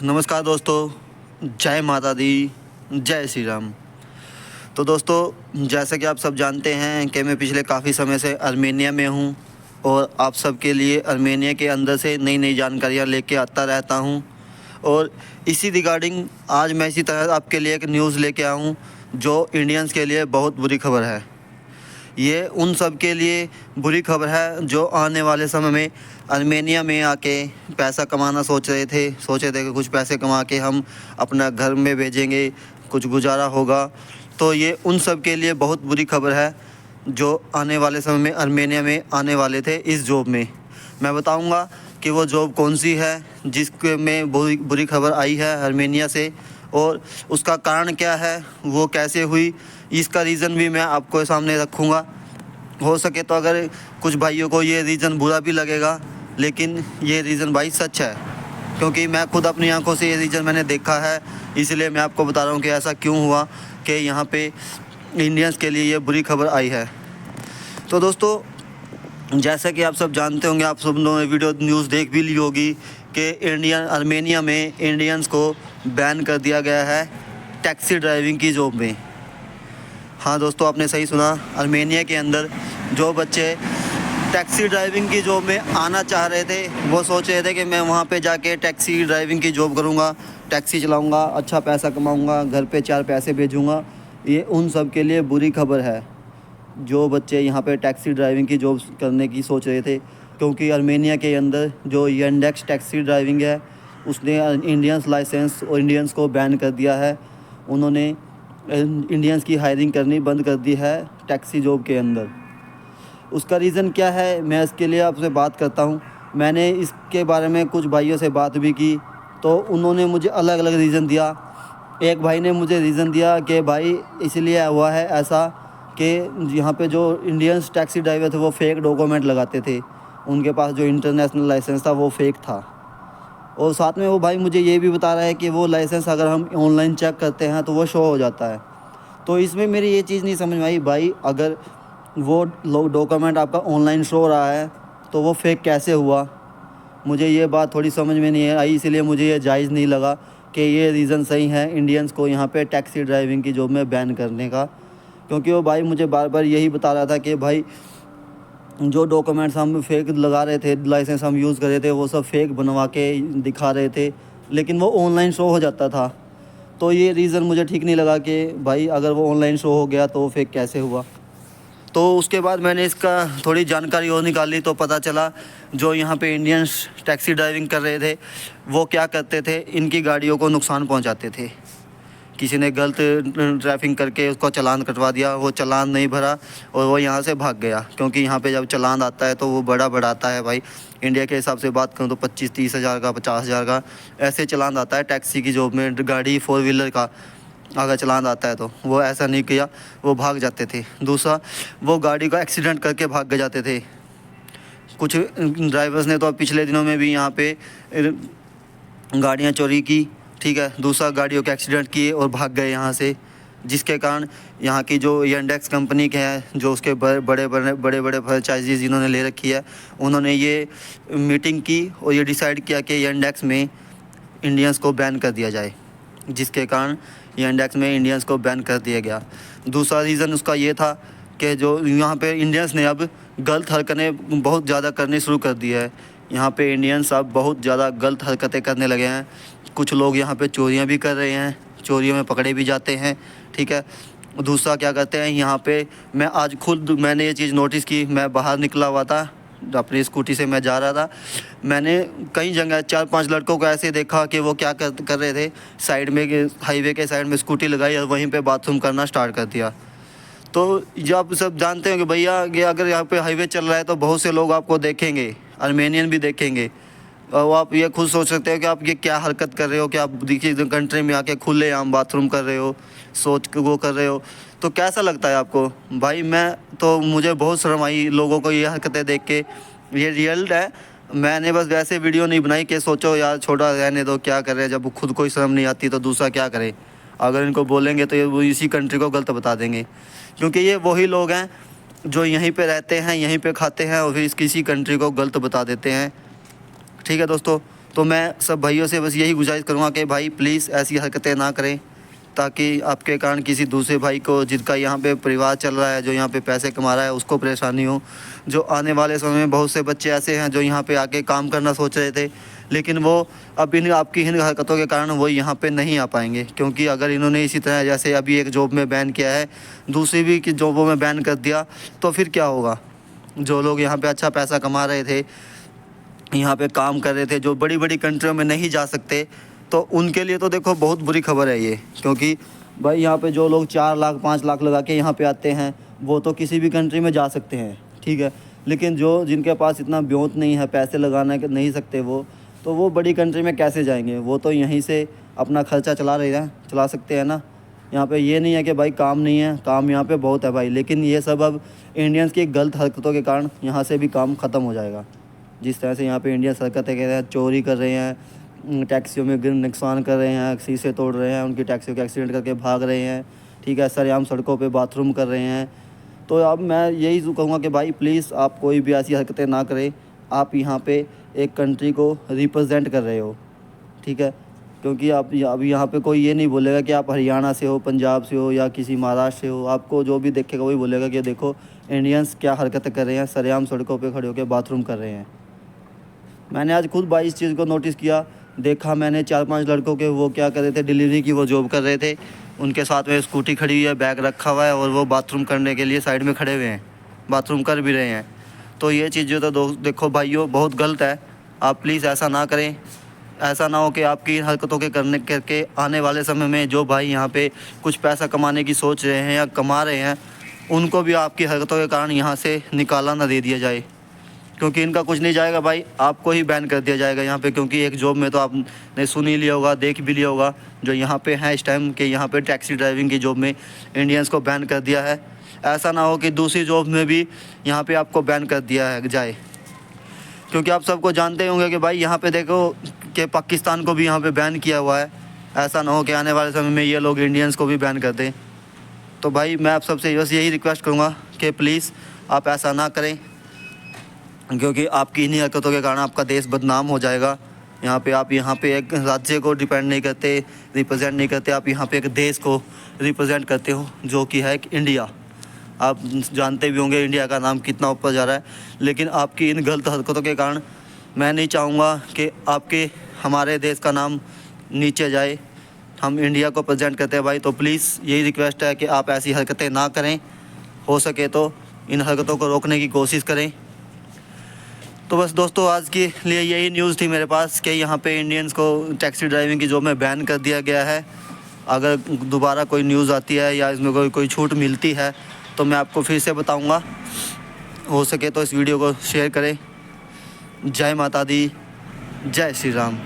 नमस्कार दोस्तों, जय माता दी, जय श्री राम। तो दोस्तों, जैसा कि आप सब जानते हैं कि मैं पिछले काफ़ी समय से अर्मेनिया में हूं और आप सब के लिए अर्मेनिया के अंदर से नई नई जानकारियां लेके आता रहता हूं। और इसी रिगार्डिंग आज मैं इसी तरह आपके लिए एक न्यूज़ लेके आया हूं जो इंडियंस के लिए बहुत बुरी खबर है। ये उन सब के लिए बुरी खबर है जो आने वाले समय में अर्मेनिया में आके पैसा कमाना सोचे थे कि कुछ पैसे कमा के हम अपना घर में भेजेंगे, कुछ गुजारा होगा। तो ये उन सब के लिए बहुत बुरी खबर है जो आने वाले समय में अर्मेनिया में आने वाले थे इस जॉब में। मैं बताऊंगा कि वो जॉब कौन सी है जिसके में बुरी खबर आई है अर्मेनिया से, और उसका कारण क्या है, वो कैसे हुई, इसका रीज़न भी मैं आपको सामने रखूँगा। हो सके तो अगर कुछ भाइयों को ये रीज़न बुरा भी लगेगा, लेकिन ये रीज़न भाई सच है, क्योंकि मैं खुद अपनी आंखों से ये रीज़न मैंने देखा है। इसलिए मैं आपको बता रहा हूँ कि ऐसा क्यों हुआ कि यहाँ पे इंडियंस के लिए ये बुरी खबर आई है। तो दोस्तों, जैसा कि आप सब जानते होंगे, आप सब लोगों ने वीडियो न्यूज़ देख भी ली होगी कि अर्मेनिया में इंडियंस को बैन कर दिया गया है टैक्सी ड्राइविंग की जॉब में। हाँ दोस्तों, आपने सही सुना। अर्मेनिया के अंदर जो बच्चे टैक्सी ड्राइविंग की जॉब में आना चाह रहे थे, वो सोच रहे थे कि मैं वहाँ पे जाके टैक्सी ड्राइविंग की जॉब करूँगा, टैक्सी चलाऊँगा, अच्छा पैसा कमाऊँगा, घर पे 4 पैसे भेजूँगा। ये उन सब के लिए बुरी खबर है जो बच्चे यहाँ पे टैक्सी ड्राइविंग की जॉब करने की सोच रहे थे, क्योंकि अर्मेनिया के अंदर जो यंडेक्स टैक्सी ड्राइविंग है उसने इंडियंस लाइसेंस और इंडियंस को बैन कर दिया है। उन्होंने इंडियंस की हायरिंग करनी बंद कर दी है टैक्सी जॉब के अंदर। उसका रीज़न क्या है, मैं इसके लिए आपसे बात करता हूँ। मैंने इसके बारे में कुछ भाइयों से बात भी की, तो उन्होंने मुझे अलग अलग रीज़न दिया। एक भाई ने मुझे रीज़न दिया कि भाई इसलिए हुआ है ऐसा कि यहाँ पे जो इंडियंस टैक्सी ड्राइवर थे वो फेक डॉक्यूमेंट लगाते थे, उनके पास जो इंटरनेशनल लाइसेंस था वो फेक था। और साथ में वो भाई मुझे ये भी बता रहा है कि वो लाइसेंस अगर हम ऑनलाइन चेक करते हैं तो वो शो हो जाता है। तो इसमें मेरी ये चीज़ नहीं समझ में आई, भाई अगर वो डॉक्यूमेंट आपका ऑनलाइन शो हो रहा है तो वो फेक कैसे हुआ। मुझे ये बात थोड़ी समझ में नहीं आई, इसीलिए मुझे ये जायज़ नहीं लगा कि ये रीज़न सही है इंडियंस को यहाँ पे टैक्सी ड्राइविंग की जॉब में बैन करने का। क्योंकि वो भाई मुझे बार बार यही बता रहा था कि भाई जो डॉक्यूमेंट्स हम फेक लगा रहे थे, लाइसेंस हम यूज़ कर रहे थे, वो सब फेक बनवा के दिखा रहे थे, लेकिन वो ऑनलाइन शो हो जाता था। तो ये रीज़न मुझे ठीक नहीं लगा कि भाई अगर वो ऑनलाइन शो हो गया तो वो फेक कैसे हुआ। तो उसके बाद मैंने इसका थोड़ी जानकारी और निकाली, तो पता चला जो यहाँ पे इंडियंस टैक्सी ड्राइविंग कर रहे थे वो क्या करते थे, इनकी गाड़ियों को नुकसान पहुँचाते थे। किसी ने गलत ड्राइविंग करके उसको चालान कटवा दिया, वो चालान नहीं भरा और वो यहाँ से भाग गया। क्योंकि यहाँ पे जब चालान आता है तो वो बड़ा आता है भाई। इंडिया के हिसाब से बात करूँ तो 25-30 हज़ार का, 50 हज़ार का ऐसे चालान आता है टैक्सी की जॉब में। गाड़ी 4 व्हीलर का अगर चालान आता है तो वो ऐसा नहीं किया, वो भाग जाते थे। दूसरा, वो गाड़ी का एक्सीडेंट करके भाग के जाते थे। कुछ ड्राइवर्स ने तो पिछले दिनों में भी यहाँ पे गाड़ियाँ चोरी की, ठीक है। दूसरा, गाड़ियों के एक्सीडेंट किए और भाग गए यहाँ से, जिसके कारण यहाँ की जो यंडेक्स कंपनी के हैं, जो उसके बड़े बड़े फ्रेंचाइजीज जिन्होंने ले रखी है, उन्होंने ये मीटिंग की और ये डिसाइड किया कि यंडेक्स में इंडियंस को बैन कर दिया जाए, जिसके कारण यंडेक्स में इंडियंस को बैन कर दिया गया। दूसरा रीज़न उसका ये था कि जो यहाँ पे इंडियंस ने अब गलत हरकतें बहुत ज़्यादा करनी शुरू कर दी है। यहाँ पे इंडियंस अब बहुत ज़्यादा गलत हरकतें करने लगे हैं। कुछ लोग यहाँ पे चोरियाँ भी कर रहे हैं, चोरियों में पकड़े भी जाते हैं, ठीक है। दूसरा क्या करते हैं यहाँ पे, मैं आज खुद मैंने ये चीज़ नोटिस की। मैं बाहर निकला हुआ था, अपनी स्कूटी से मैं जा रहा था, मैंने कई जगह 4-5 लड़कों को ऐसे देखा कि वो क्या कर रहे थे, साइड में हाईवे के साइड में स्कूटी लगाई और वहीं पे बाथरूम करना स्टार्ट कर दिया। तो जो आप सब जानते हैं कि भैया कि अगर यहाँ पे हाईवे चल रहा है तो बहुत से लोग आपको देखेंगे, अर्मेनियन भी देखेंगे, और आप ये खुद सोच सकते हो कि आप ये क्या हरकत कर रहे हो, कि आप देखिए कंट्री में आके खुलेआम बाथरूम कर रहे हो, सोच के वो कर रहे हो। तो कैसा लगता है आपको भाई? मुझे बहुत शर्म आई लोगों को ये हरकतें देख के। ये रियल है, मैंने बस वैसे वीडियो नहीं बनाई कि सोचो यार छोटा रहने दो, क्या कर रहे हैं। जब खुद को ही शर्म नहीं आती तो दूसरा क्या करे। अगर इनको बोलेंगे तो ये वो इसी कंट्री को गलत बता देंगे, क्योंकि ये वही लोग हैं जो यहीं पे रहते हैं, यहीं पे खाते हैं और फिर किसी कंट्री को गलत बता देते हैं, ठीक है दोस्तों। तो मैं सब भाइयों से बस यही गुजारिश करूँगा कि भाई प्लीज़ ऐसी हरकतें ना करें, ताकि आपके कारण किसी दूसरे भाई को, जिसका यहाँ पे परिवार चल रहा है, जो यहाँ पे पैसे कमा रहा है, उसको परेशानी हो। जो आने वाले समय में बहुत से बच्चे ऐसे हैं जो यहाँ पे आके काम करना सोच रहे थे, लेकिन वो अब इन आपकी इन हरकतों के कारण वो यहाँ पे नहीं आ पाएंगे। क्योंकि अगर इन्होंने इसी तरह जैसे अभी एक जॉब में बैन किया है, दूसरी भी की जॉबों में बैन कर दिया, तो फिर क्या होगा। जो लोग यहाँ पे अच्छा पैसा कमा रहे थे, यहाँ पे काम कर रहे थे, जो बड़ी बड़ी कंट्रियों में नहीं जा सकते, तो उनके लिए तो देखो बहुत बुरी खबर है ये। क्योंकि भाई यहाँ पे जो लोग 4 लाख 5 लाख लगा के यहाँ पे आते हैं, वो तो किसी भी कंट्री में जा सकते हैं, ठीक है। लेकिन जो जिनके पास इतना ब्योंत नहीं है, पैसे लगाना नहीं सकते वो, तो वो बड़ी कंट्री में कैसे जाएंगे। वो तो यहीं से अपना खर्चा चला सकते हैं ना। यहाँ पे ये नहीं है कि भाई काम नहीं है, काम यहाँ पे बहुत है भाई। लेकिन ये सब अब इंडियंस की गलत हरकतों के कारण यहाँ से भी काम ख़त्म हो जाएगा। जिस तरह से यहाँ पे इंडियंस हरकतें कर रहे हैं, चोरी कर रहे हैं, टैक्सियों में नुकसान कर रहे हैं, शीशे तोड़ रहे हैं, उनकी टैक्सियों के एक्सीडेंट करके भाग रहे हैं, ठीक है, सरेआम सड़कों पे बाथरूम कर रहे हैं। तो अब मैं यही कहूँगा कि भाई प्लीज़ आप कोई भी ऐसी हरकतें ना करें। आप यहाँ पे एक कंट्री को रिप्रेजेंट कर रहे हो, ठीक है। क्योंकि आप अभी यहाँ पे कोई ये नहीं बोलेगा कि आप हरियाणा से हो, पंजाब से हो या किसी महाराष्ट्र से हो। आपको जो भी देखेगा वही बोलेगा कि देखो इंडियंस क्या हरकतें कर रहे हैं, सरेआम सड़कों पे खड़े होकर बाथरूम कर रहे हैं। मैंने आज खुद भाई इस चीज़ को नोटिस किया, देखा मैंने 4-5 लड़कों के, वो क्या कर रहे थे, डिलीवरी की वो जॉब कर रहे थे। उनके साथ में स्कूटी खड़ी हुई है, बैग रखा हुआ है और वो बाथरूम करने के लिए साइड में खड़े हुए हैं, बाथरूम कर भी रहे हैं। तो ये चीज़ जो तो देखो भाइयों बहुत गलत है। आप प्लीज़ ऐसा ना करें। ऐसा ना हो कि आपकी इन हरकतों के करके आने वाले समय में जो भाई यहाँ पे कुछ पैसा कमाने की सोच रहे हैं या कमा रहे हैं, उनको भी आपकी हरकतों के कारण यहाँ से निकाला ना दे दिया जाए। क्योंकि इनका कुछ नहीं जाएगा भाई, आपको ही बैन कर दिया जाएगा यहाँ पे। क्योंकि एक जॉब में तो आपने सुन ही लिया होगा, देख भी लिया होगा, जो यहाँ पे है इस टाइम के यहाँ पे टैक्सी ड्राइविंग की जॉब में इंडियंस को बैन कर दिया है। ऐसा ना हो कि दूसरी जॉब में भी यहाँ पे आपको बैन कर दिया जाए। क्योंकि आप सबको जानते होंगे कि भाई यहाँ पे देखो कि पाकिस्तान को भी यहाँ पे बैन किया हुआ है। ऐसा ना हो कि आने वाले समय में ये लोग इंडियंस को भी बैन कर दें। तो भाई मैं आप सबसे बस यही रिक्वेस्ट करूँगा कि प्लीज़ आप ऐसा ना करें। क्योंकि आपकी इन्हीं हरकतों के कारण आपका देश बदनाम हो जाएगा। आप यहाँ पे एक राज्य को डिपेंड नहीं करते, रिप्रेजेंट नहीं करते, आप यहाँ पे एक देश को रिप्रेजेंट करते हो, जो कि है इंडिया। आप जानते भी होंगे इंडिया का नाम कितना ऊपर जा रहा है। लेकिन आपकी इन गलत हरकतों के कारण मैं नहीं चाहूँगा कि हमारे देश का नाम नीचे जाए। हम इंडिया को प्रेजेंट करते हैं भाई। तो प्लीज़ यही रिक्वेस्ट है कि आप ऐसी हरकतें ना करें। हो सके तो इन हरकतों को रोकने की कोशिश करें। तो बस दोस्तों आज के लिए यही न्यूज़ थी मेरे पास कि यहाँ पे इंडियंस को टैक्सी ड्राइविंग की जॉब में बैन कर दिया गया है। अगर दोबारा कोई न्यूज़ आती है या इसमें कोई छूट मिलती है तो मैं आपको फिर से बताऊँगा। हो सके तो इस वीडियो को शेयर करें। जय माता दी, जय श्री राम।